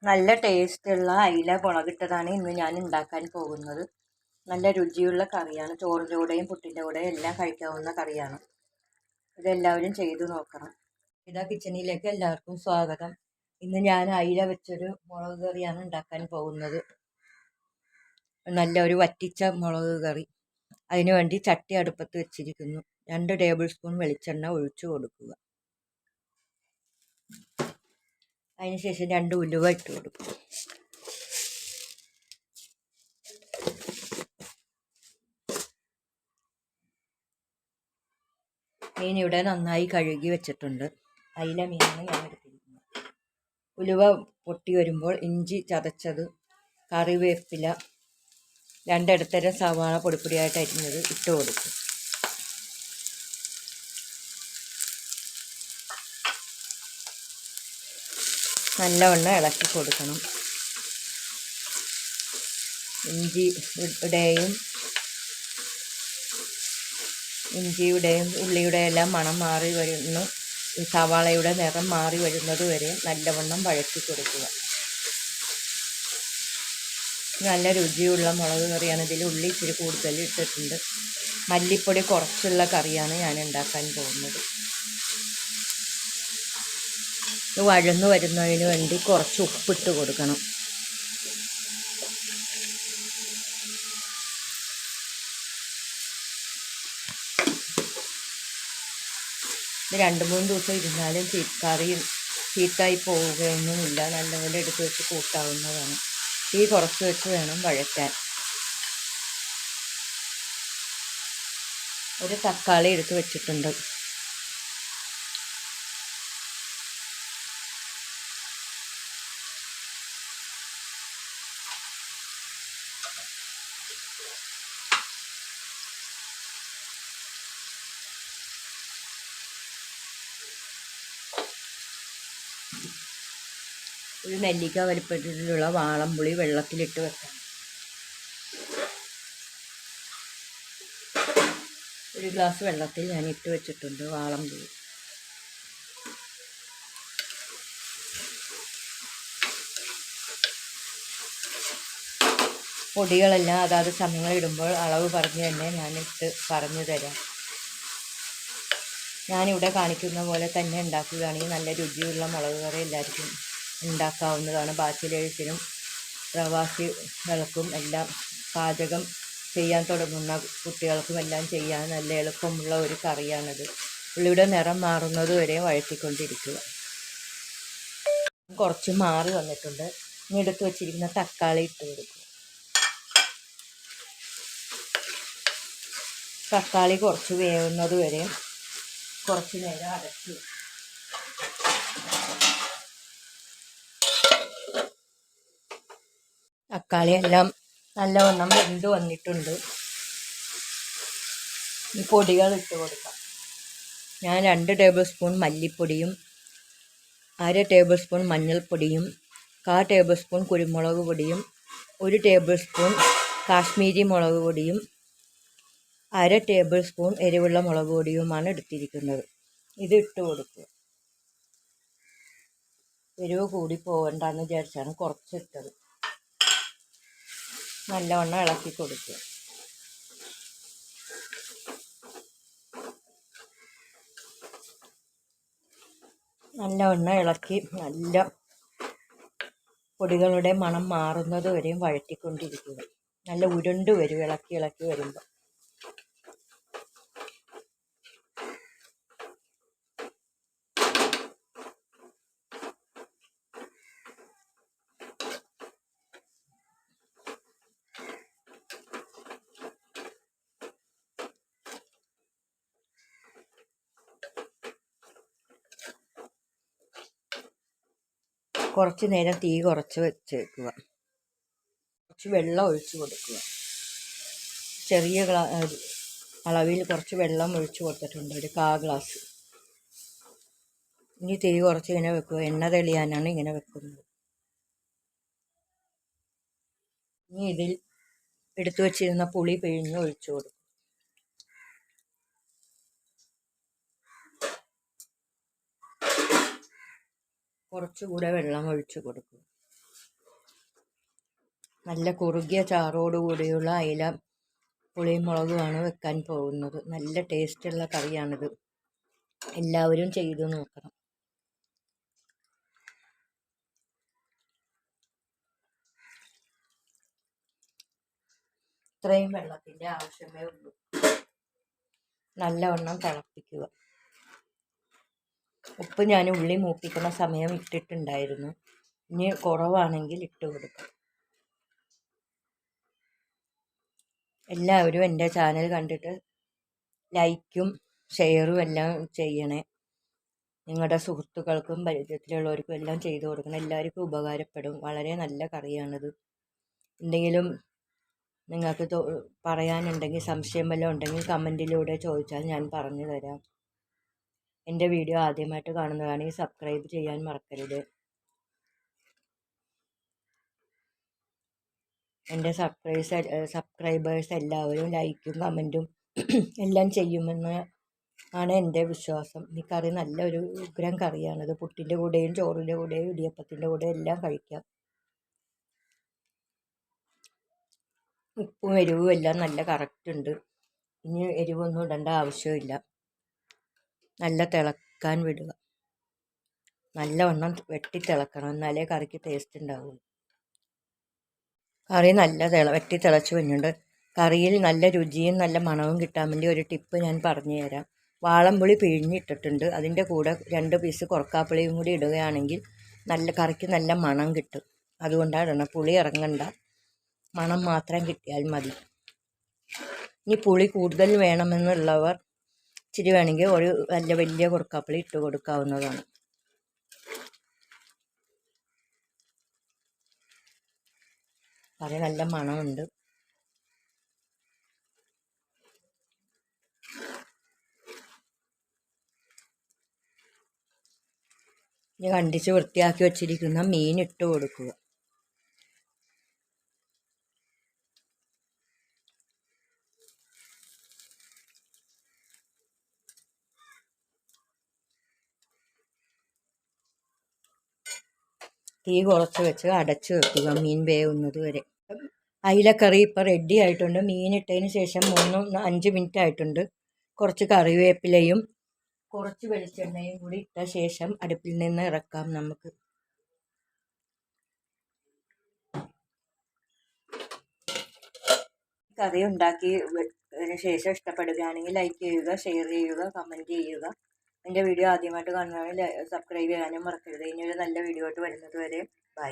നല്ല ടേസ്റ്റുള്ള അയില മുളകിട്ടതാണ് ഇന്ന് ഞാൻ ഉണ്ടാക്കാൻ പോകുന്നത്. നല്ല രുചിയുള്ള കറിയാണ്. ചോറിൻ്റെ കൂടെയും പുട്ടിൻ്റെ കൂടെയും എല്ലാം കഴിക്കാവുന്ന കറിയാണ്. ഇതെല്ലാവരും ചെയ്തു നോക്കണം. ഇതാ കിച്ചണിലേക്ക് എല്ലാവർക്കും സ്വാഗതം. ഇന്ന് ഞാൻ അയില വെച്ചൊരു മുളക് കറിയാണ് ഉണ്ടാക്കാൻ പോകുന്നത്. നല്ല ഒരു വറ്റിച്ച മുളക് കറി. അതിനുവേണ്ടി ചട്ടി അടുപ്പത്ത് വെച്ചിരിക്കുന്നു. 2 ടേബിൾ സ്പൂൺ വെളിച്ചെണ്ണ ഒഴിച്ചു കൊടുക്കുക. അതിനുശേഷം 2 ഉലുവ ഇട്ട് കൊടുക്കുക. മീൻ ഇവിടെ നന്നായി കഴുകി വെച്ചിട്ടുണ്ട്. അയില മീനാണ് ഞാൻ എടുത്തിരിക്കുന്നത്. ഉലുവ പൊട്ടി വരുമ്പോൾ ഇഞ്ചി ചതച്ചത്, കറിവേപ്പില, 2 ഇടത്തരം സവാള പൊടിപ്പൊടിയായിട്ട് അരിഞ്ഞത് ഇട്ട് കൊടുക്കും. നല്ലവണ്ണം ഇളക്കി കൊടുക്കണം. ഇഞ്ചിയുടെയും ഉള്ളിയുടെ എല്ലാം മണം മാറി വരുന്നു. സവാളയുടെ നിറം മാറി വരുന്നത് വരെ നല്ലവണ്ണം വഴറ്റി കൊടുക്കുക. നല്ല രുചിയുള്ള മുളക് കറിയാണ്. ഇതിൽ ഉള്ളി ഇച്ചിരി കൂടുതൽ ഇട്ടിട്ടുണ്ട്. മല്ലിപ്പൊടി കുറച്ചുള്ള കറിയാണ് ഞാൻ ഉണ്ടാക്കാൻ പോകുന്നത്. ഇത് വഴന്നു വരുന്നതിന് വേണ്ടി കുറച്ച് ഉപ്പിട്ട് കൊടുക്കണം. ഇത് 2-3 ദിവസം ഇരുന്നാലും കറി ചീത്തായി പോവുകയൊന്നുമില്ല. നല്ലപോലെ എടുത്ത് വെച്ച് കൂട്ടാവുന്നതാണ്. തീ കുറച്ച് വെച്ച് വേണം വഴറ്റാൻ. ഒരു തക്കാളി എടുത്ത് വെച്ചിട്ടുണ്ട്. ഒരു നെല്ലിക്ക വലിപ്പത്തിലുള്ള വാളംപുളി വെള്ളത്തിലിട്ട് വെക്കണം. 1 ഗ്ലാസ് വെള്ളത്തിൽ ഞാൻ ഇട്ട് വെച്ചിട്ടുണ്ട് വാളംപുളി. പൊടികളെല്ലാം അതാത് സമയങ്ങളിടുമ്പോൾ അളവ് പറഞ്ഞ് തന്നെ ഞാനിട്ട് പറഞ്ഞു തരാം. ഞാനിവിടെ കാണിക്കുന്ന പോലെ തന്നെ ഉണ്ടാക്കുകയാണെങ്കിൽ നല്ല രുചിയുള്ള മുളക് കറി എല്ലാവർക്കും ഉണ്ടാക്കാവുന്നതാണ്. ബാച്ചിലേഴ്സിനും പ്രവാസികൾക്കും എല്ലാം പാചകം ചെയ്യാൻ തുടങ്ങുന്ന കുട്ടികൾക്കും എല്ലാം ചെയ്യാൻ നല്ല എളുപ്പമുള്ള ഒരു കറിയാണിത്. ഉള്ളിയുടെ നിറം മാറുന്നത് വരെ വഴറ്റിക്കൊണ്ടിരിക്കുക. കുറച്ച് മാറി വന്നിട്ടുണ്ട്. ഇനി എടുത്ത് വെച്ചിരിക്കുന്ന തക്കാളി ഇട്ട് കൊടുക്കുക. തക്കാളി കുറച്ച് വേവുന്നത് വരെ കുറച്ച് നേരം അടച്ചു. തക്കാളിയെല്ലാം നല്ലവണ്ണം വെന്ത് വന്നിട്ടുണ്ട്. ഈ പൊടികൾ ഇട്ട് കൊടുക്കാം. ഞാൻ 2 ടേബിൾ സ്പൂൺ മല്ലിപ്പൊടിയും 1/2 ടേബിൾ സ്പൂൺ മഞ്ഞൾപ്പൊടിയും 1/4 ടേബിൾ സ്പൂൺ കുരുമുളക് പൊടിയും 1 ടേബിൾ സ്പൂൺ കാശ്മീരി മുളക് പൊടിയും 1/2 ടേബിൾ സ്പൂൺ എരിവുള്ള മുളക് പൊടിയുമാണ് എടുത്തിരിക്കുന്നത്. ഇത് ഇട്ട് കൊടുക്കുക. എരിവ് കൂടി പോകണ്ടെന്ന് വിചാരിച്ചാണ് കുറച്ചിട്ടത്. നല്ലവണ്ണം ഇളക്കി കൊടുക്കുക. നല്ലവണ്ണം ഇളക്കി നല്ല പൊടികളുടെ മണം മാറുന്നത് വരെയും വഴറ്റിക്കൊണ്ടിരിക്കുക. നല്ല ഉരുണ്ട് വരും ഇളക്കി വരുമ്പോൾ. കുറച്ച് നേരം തീ കുറച്ച് വെച്ചേക്കുക. കുറച്ച് വെള്ളം ഒഴിച്ച് കൊടുക്കുക. ചെറിയ അളവിൽ കുറച്ച് വെള്ളം ഒഴിച്ച് കൊടുത്തിട്ടുണ്ട്, 1/4 ഗ്ലാസ്. ഇനി തീ കുറച്ച് ഇങ്ങനെ വെക്കുക. എണ്ണ തെളിയാനാണ് ഇങ്ങനെ വെക്കുന്നത്. ഇനി ഇതിൽ എടുത്തു വച്ചിരുന്ന പുളി പിഴിഞ്ഞ് ഒഴിച്ചു കൊടുക്കും. കുറച്ചുകൂടെ വെള്ളം ഒഴിച്ചു കൊടുക്കുക. നല്ല കുറുകിയ ചാറോടുകൂടിയുള്ള അയില പുളിയും മുളകുമാണ് വെക്കാൻ പോകുന്നത്. നല്ല ടേസ്റ്റുള്ള കറിയാണിത്. എല്ലാവരും ചെയ്തു നോക്കണം. ഇത്രയും വെള്ളത്തിൻ്റെ ആവശ്യമേ ഉള്ളൂ. നല്ലവണ്ണം തിളപ്പിക്കുക. ഉപ്പ് ഞാൻ ഉള്ളി മൂപ്പിക്കുന്ന സമയം ഇട്ടിട്ടുണ്ടായിരുന്നു. ഇനി കുറവാണെങ്കിൽ ഇട്ട് കൊടുക്കാം. എല്ലാവരും എൻ്റെ ചാനൽ കണ്ടിട്ട് ലൈക്കും ഷെയറും എല്ലാം ചെയ്യണേ. നിങ്ങളുടെ സുഹൃത്തുക്കൾക്കും പരിചയത്തിലുള്ളവർക്കും എല്ലാം ചെയ്തു കൊടുക്കണം. എല്ലാവർക്കും ഉപകാരപ്പെടും. വളരെ നല്ല കറിയാണിത്. എന്തെങ്കിലും നിങ്ങൾക്ക് പറയാനുണ്ടെങ്കിൽ, സംശയം വല്ലതും ഉണ്ടെങ്കിൽ കമൻറ്റിലൂടെ ചോദിച്ചാൽ ഞാൻ പറഞ്ഞു തരാം. എൻ്റെ വീഡിയോ ആദ്യമായിട്ട് കാണുന്നതാണെങ്കിൽ സബ്സ്ക്രൈബ് ചെയ്യാൻ മറക്കരുത്. എൻ്റെ സബ്സ്ക്രൈബേഴ്സ് എല്ലാവരും ലൈക്കും കമൻറ്റും എല്ലാം ചെയ്യുമെന്ന് ആണ് എൻ്റെ വിശ്വാസം. ഈ കറി നല്ലൊരു ഉഗ്രം കറിയാണിത്. പുട്ടിൻ്റെ കൂടെയും ചോറിൻ്റെ കൂടെയും ഇടിയപ്പത്തിൻ്റെ കൂടെയും എല്ലാം കഴിക്കാം. ഉപ്പും എരിവും എല്ലാം നല്ല കറക്റ്റ് ഉണ്ട്. ഇനി എരിവൊന്നും ഇടേണ്ട ആവശ്യമില്ല. നല്ല തിളക്കാൻ വിടുക. നല്ലവണ്ണം വെട്ടി തിളക്കണം, എന്നാലേ കറിക്ക് ടേസ്റ്റ് ഉണ്ടാവുള്ളൂ. കറി നല്ല വെട്ടി തിളച്ച് വരുന്നുണ്ട്. കറിയിൽ നല്ല രുചിയും നല്ല മണവും കിട്ടാൻ വേണ്ടി ഒരു ടിപ്പ് ഞാൻ പറഞ്ഞു തരാം. വാളംപുളി പിഴിഞ്ഞിട്ടിട്ടുണ്ട്. അതിൻ്റെ കൂടെ 2 പീസ് കുറക്കാപ്പുളിയും കൂടി ഇടുകയാണെങ്കിൽ കറിക്ക് നല്ല മണം കിട്ടും. അതുകൊണ്ടാണ് ഇടണം. പുളി ഇറങ്ങണ്ട, മണം മാത്രം കിട്ടിയാൽ മതി. ഇനി പുളി കൂടുതൽ വേണമെന്നുള്ളവർ ഇച്ചിരി വേണമെങ്കിൽ ഒരു വലിയ കുറക്കാപ്പുളി ഇട്ട് കൊടുക്കാവുന്നതാണ്. കറി നല്ല മണമുണ്ട്. ഇനി കണ്ടിച്ച് വൃത്തിയാക്കി വച്ചിരിക്കുന്ന മീൻ ഇട്ട് കൊടുക്കുക. തീ കുറച്ച് വെച്ച് അടച്ച് വെക്കുക മീൻ വേവുന്നത് വരെ. അയിലക്കറി ഇപ്പോൾ റെഡി ആയിട്ടുണ്ട്. മീനിട്ടതിന് ശേഷം 5 മിനിറ്റ് ആയിട്ടുണ്ട്. കുറച്ച് കറിവേപ്പിലയും കുറച്ച് വെളിച്ചെണ്ണയും കൂടി ഇട്ട ശേഷം അടുപ്പിൽ നിന്ന് ഇറക്കാം നമുക്ക്. കറി ഉണ്ടാക്കിയതിന് ശേഷം ഇഷ്ടപ്പെടുകയാണെങ്കിൽ ലൈക്ക് ചെയ്യുക, ഷെയർ ചെയ്യുക, കമൻറ്റ് ചെയ്യുക. എൻ്റെ വീഡിയോ ആദ്യമായിട്ട് കാണുന്നതാണെങ്കിൽ സബ്സ്ക്രൈബ് ചെയ്യാനും മറക്കരുത്. ഇനിയൊരു നല്ല വീഡിയോ ആയിട്ട് വരുന്നത് വരെ ബൈ.